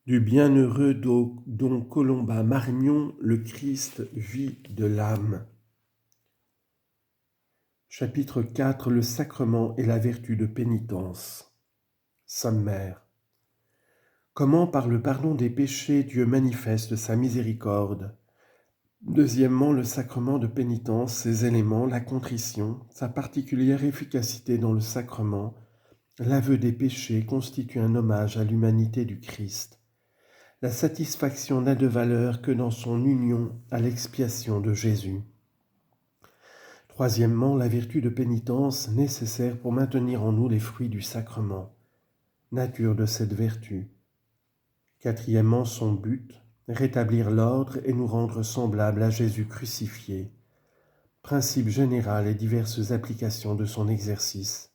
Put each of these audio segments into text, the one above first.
Du bienheureux Don Colomba Margnon, le Christ vit de l'âme. Chapitre 4. Le sacrement et la vertu de pénitence. Sommaire. Comment par le pardon des péchés Dieu manifeste sa miséricorde. Deuxièmement, le sacrement de pénitence, ses éléments, la contrition, sa particulière efficacité dans le sacrement, l'aveu des péchés constitue un hommage à l'humanité du Christ. La satisfaction n'a de valeur que dans son union à l'expiation de Jésus. Troisièmement, la vertu de pénitence nécessaire pour maintenir en nous les fruits du sacrement. Nature de cette vertu. Quatrièmement, son but, rétablir l'ordre et nous rendre semblables à Jésus crucifié. Principe général et diverses applications de son exercice.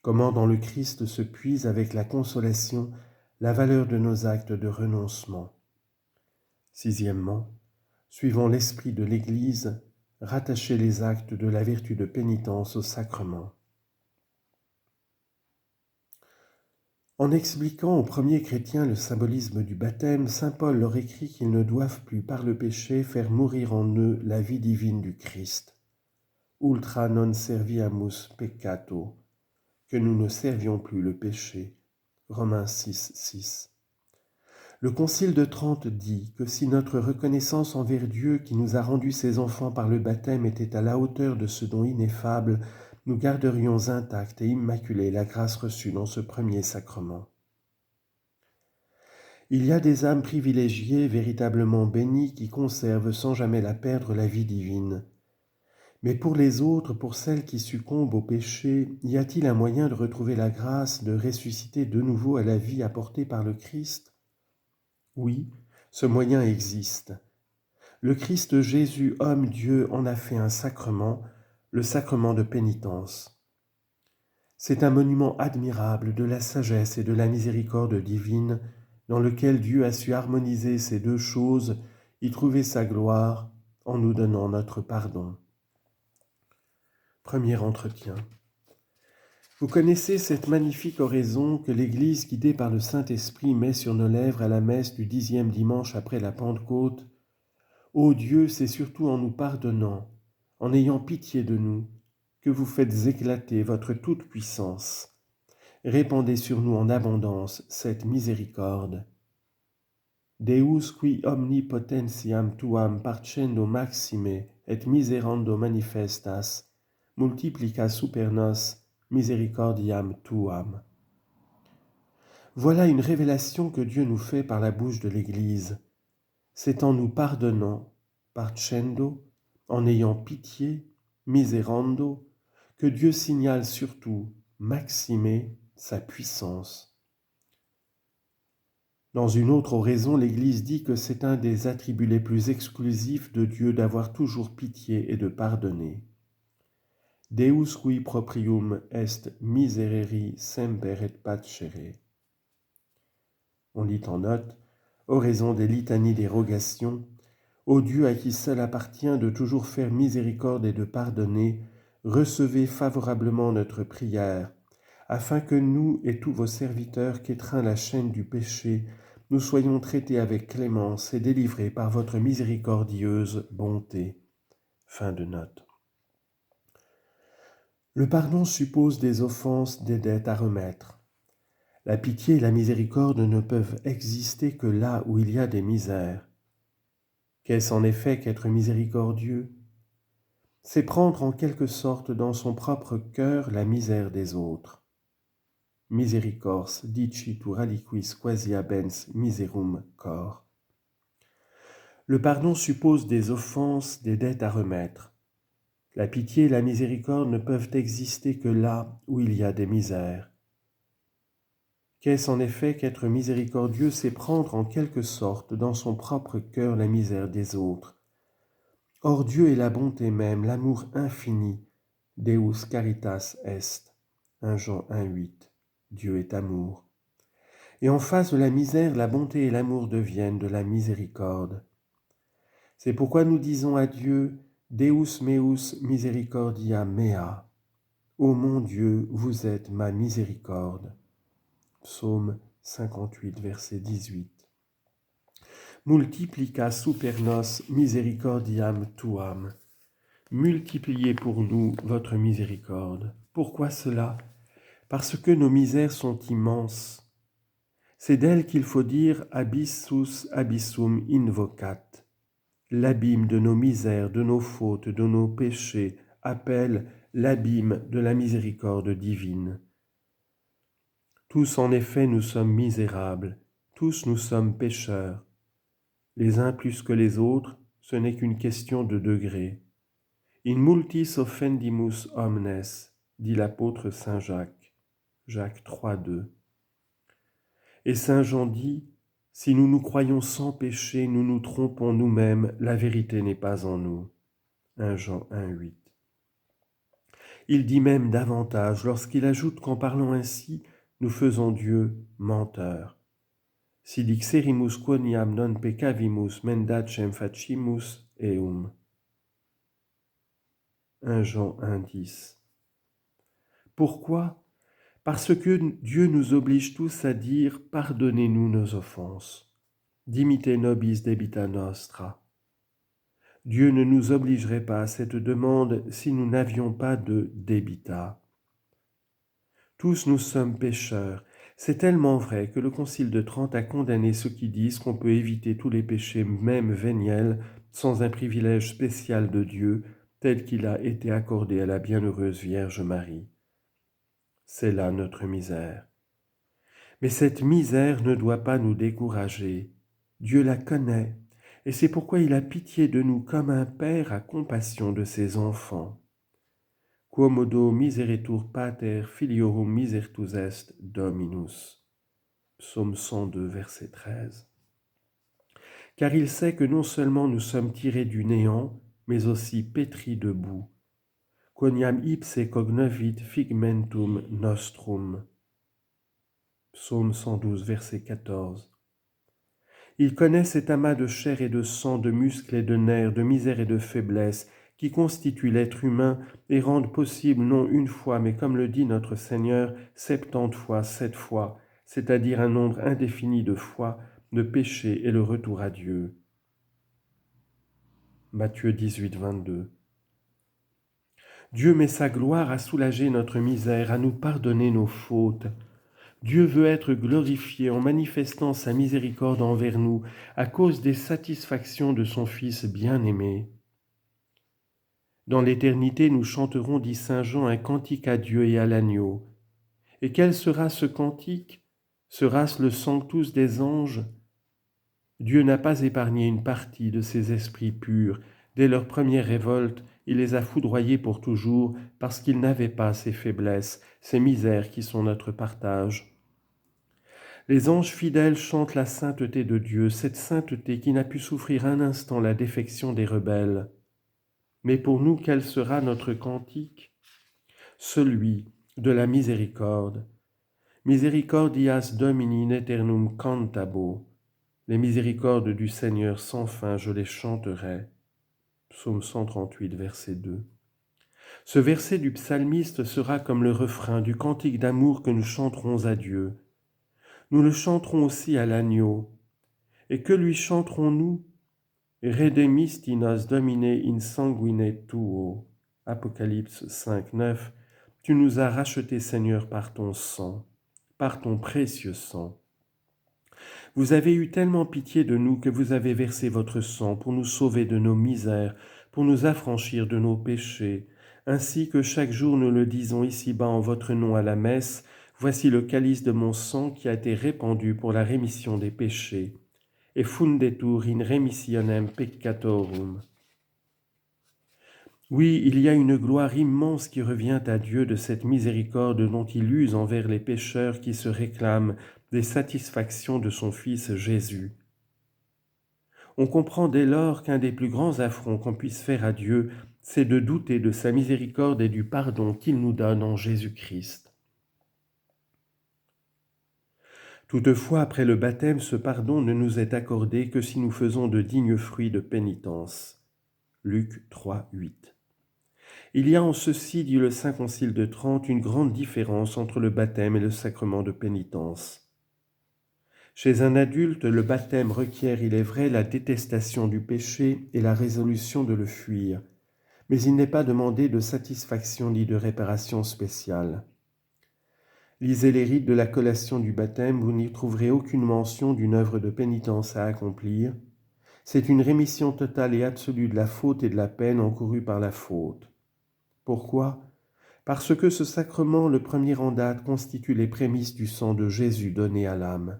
Comment dans le Christ se puise avec la consolation la valeur de nos actes de renoncement. Sixièmement, suivant l'esprit de l'Église, rattacher les actes de la vertu de pénitence au sacrement. En expliquant aux premiers chrétiens le symbolisme du baptême, saint Paul leur écrit qu'ils ne doivent plus par le péché faire mourir en eux la vie divine du Christ. Ultra non serviamus peccato, que nous ne servions plus le péché. Romains 6, 6. Le Concile de Trente dit que si notre reconnaissance envers Dieu qui nous a rendus ses enfants par le baptême était à la hauteur de ce don ineffable, nous garderions intacte et immaculée la grâce reçue dans ce premier sacrement. Il y a des âmes privilégiées, véritablement bénies, qui conservent sans jamais la perdre la vie divine. Mais pour les autres, pour celles qui succombent au péché, y a-t-il un moyen de retrouver la grâce, de ressusciter de nouveau à la vie apportée par le Christ ? Oui, ce moyen existe. Le Christ Jésus, homme Dieu, en a fait un sacrement, le sacrement de pénitence. C'est un monument admirable de la sagesse et de la miséricorde divine, dans lequel Dieu a su harmoniser ces deux choses, y trouver sa gloire, en nous donnant notre pardon. Premier entretien. Vous connaissez cette magnifique oraison que l'Église, guidée par le Saint-Esprit, met sur nos lèvres à la messe du 10e dimanche après la Pentecôte. Ô Dieu, c'est surtout en nous pardonnant, en ayant pitié de nous, que vous faites éclater votre toute-puissance. Répandez sur nous en abondance cette miséricorde. Deus qui omnipotentiam tuam parcendo maxime et miserando manifestas, multiplica super nos misericordiam tuam. Voilà une révélation que Dieu nous fait par la bouche de l'Église. C'est en nous pardonnant, parcendo, en ayant pitié, miserando, que Dieu signale surtout, maxime, sa puissance. Dans une autre oraison, l'Église dit que c'est un des attributs les plus exclusifs de Dieu d'avoir toujours pitié et de pardonner. Deus qui proprium est miserere semper et pacere. On lit en note, oraison des litanies des rogations, ô Dieu à qui seul appartient de toujours faire miséricorde et de pardonner, recevez favorablement notre prière, afin que nous et tous vos serviteurs qu'étreint la chaîne du péché, nous soyons traités avec clémence et délivrés par votre miséricordieuse bonté. Fin de note. Le pardon suppose des offenses, des dettes à remettre. La pitié et la miséricorde ne peuvent exister que là où il y a des misères. Qu'est-ce en effet qu'être miséricordieux ? C'est prendre en quelque sorte dans son propre cœur la misère des autres. Misericors dicitur aliquis quasi habens miserum cor. Le pardon suppose des offenses, des dettes à remettre. La pitié et la miséricorde ne peuvent exister que là où il y a des misères. Qu'est-ce en effet qu'être miséricordieux ? C'est prendre en quelque sorte dans son propre cœur la misère des autres. Or Dieu est la bonté même, l'amour infini. Deus caritas est. 1 Jean 1,8. Dieu est amour. Et en face de la misère, la bonté et l'amour deviennent de la miséricorde. C'est pourquoi nous disons à Dieu, Deus meus misericordia mea. Ô mon Dieu, vous êtes ma miséricorde. Psaume 58, verset 18. Multiplica super nos misericordiam tuam. Multipliez pour nous votre miséricorde. Pourquoi cela? Parce que nos misères sont immenses. C'est d'elles qu'il faut dire abyssus abyssum invocat. L'abîme de nos misères, de nos fautes, de nos péchés appelle l'abîme de la miséricorde divine. Tous en effet nous sommes misérables, tous nous sommes pécheurs. Les uns plus que les autres, ce n'est qu'une question de degré. In multis offendimus omnes, dit l'apôtre saint Jacques, Jacques 3,2. Et saint Jean dit, si nous nous croyons sans péché, nous nous trompons nous-mêmes, la vérité n'est pas en nous. 1 Jean 1,8. Il dit même davantage lorsqu'il ajoute qu'en parlant ainsi, nous faisons Dieu menteur. Si dixerimus quoniam non peccavimus mendacem facimus eum. 1 Jean 1,10. Pourquoi? Parce que Dieu nous oblige tous à dire « Pardonnez-nous nos offenses ». Dimite nobis debita nostra. Dieu ne nous obligerait pas à cette demande si nous n'avions pas de debita. Tous nous sommes pécheurs. C'est tellement vrai que le Concile de Trente a condamné ceux qui disent qu'on peut éviter tous les péchés, même véniels, sans un privilège spécial de Dieu, tel qu'il a été accordé à la bienheureuse Vierge Marie. C'est là notre misère. Mais cette misère ne doit pas nous décourager. Dieu la connaît, et c'est pourquoi il a pitié de nous comme un père a compassion de ses enfants. Quomodo miseretur pater filiorum misertus est Dominus. Psaume 102, verset 13. Car il sait que non seulement nous sommes tirés du néant, mais aussi pétris de boue. Quoniam ipse cognovit figmentum nostrum. Psaume 112, verset 14. Il connaît cet amas de chair et de sang, de muscles et de nerfs, de misère et de faiblesse, qui constituent l'être humain et rendent possible non une fois, mais comme le dit notre Seigneur, 70 fois, 7 fois, c'est-à-dire un nombre indéfini de fois, de péché et le retour à Dieu. Matthieu 18, 22. Dieu met sa gloire à soulager notre misère, à nous pardonner nos fautes. Dieu veut être glorifié en manifestant sa miséricorde envers nous à cause des satisfactions de son Fils bien-aimé. Dans l'éternité, nous chanterons, dit saint Jean, un cantique à Dieu et à l'agneau. Et quel sera ce cantique? Sera-ce le sanctus des anges? Dieu n'a pas épargné une partie de ses esprits purs. Dès leur première révolte, il les a foudroyés pour toujours parce qu'ils n'avaient pas ces faiblesses, ces misères qui sont notre partage. Les anges fidèles chantent la sainteté de Dieu, cette sainteté qui n'a pu souffrir un instant la défection des rebelles. Mais pour nous, quel sera notre cantique? Celui de la miséricorde. Misericordias Domini in aeternum cantabo. Les miséricordes du Seigneur sans fin, je les chanterai. Psaume 138, verset 2. Ce verset du psalmiste sera comme le refrain du cantique d'amour que nous chanterons à Dieu. Nous le chanterons aussi à l'agneau. Et que lui chanterons-nous? Redemisti nos Domine in sanguine tuo. Apocalypse 5, 9. Tu nous as rachetés, Seigneur, par ton sang, par ton précieux sang. Vous avez eu tellement pitié de nous que vous avez versé votre sang pour nous sauver de nos misères, pour nous affranchir de nos péchés. Ainsi que chaque jour nous le disons ici-bas en votre nom à la messe, voici le calice de mon sang qui a été répandu pour la rémission des péchés. Et fundetur in remissionem peccatorum. Oui, il y a une gloire immense qui revient à Dieu de cette miséricorde dont il use envers les pécheurs qui se réclament des satisfactions de son Fils Jésus. On comprend dès lors qu'un des plus grands affronts qu'on puisse faire à Dieu, c'est de douter de sa miséricorde et du pardon qu'il nous donne en Jésus-Christ. Toutefois, après le baptême, ce pardon ne nous est accordé que si nous faisons de dignes fruits de pénitence. Luc 3, 8. Il y a en ceci, dit le Saint Concile de Trente, une grande différence entre le baptême et le sacrement de pénitence. Chez un adulte, le baptême requiert, il est vrai, la détestation du péché et la résolution de le fuir, mais il n'est pas demandé de satisfaction ni de réparation spéciale. Lisez les rites de la collation du baptême, vous n'y trouverez aucune mention d'une œuvre de pénitence à accomplir. C'est une rémission totale et absolue de la faute et de la peine encourue par la faute. Pourquoi ? Parce que ce sacrement, le premier en date, constitue les prémices du sang de Jésus donné à l'âme.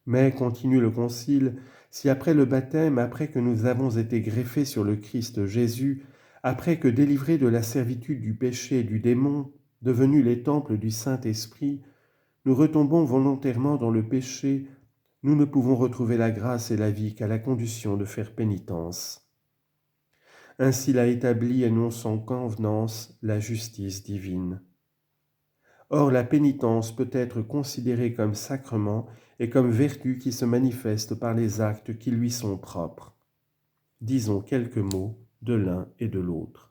Mais, continue le Concile, si après le baptême, après que nous avons été greffés sur le Christ Jésus, après que délivrés de la servitude du péché et du démon, devenus les temples du Saint-Esprit, nous retombons volontairement dans le péché, nous ne pouvons retrouver la grâce et la vie qu'à la condition de faire pénitence. Ainsi l'a établi et non sans convenance la justice divine. Or, la pénitence peut être considérée comme sacrement et comme vertu qui se manifeste par les actes qui lui sont propres. Disons quelques mots de l'un et de l'autre.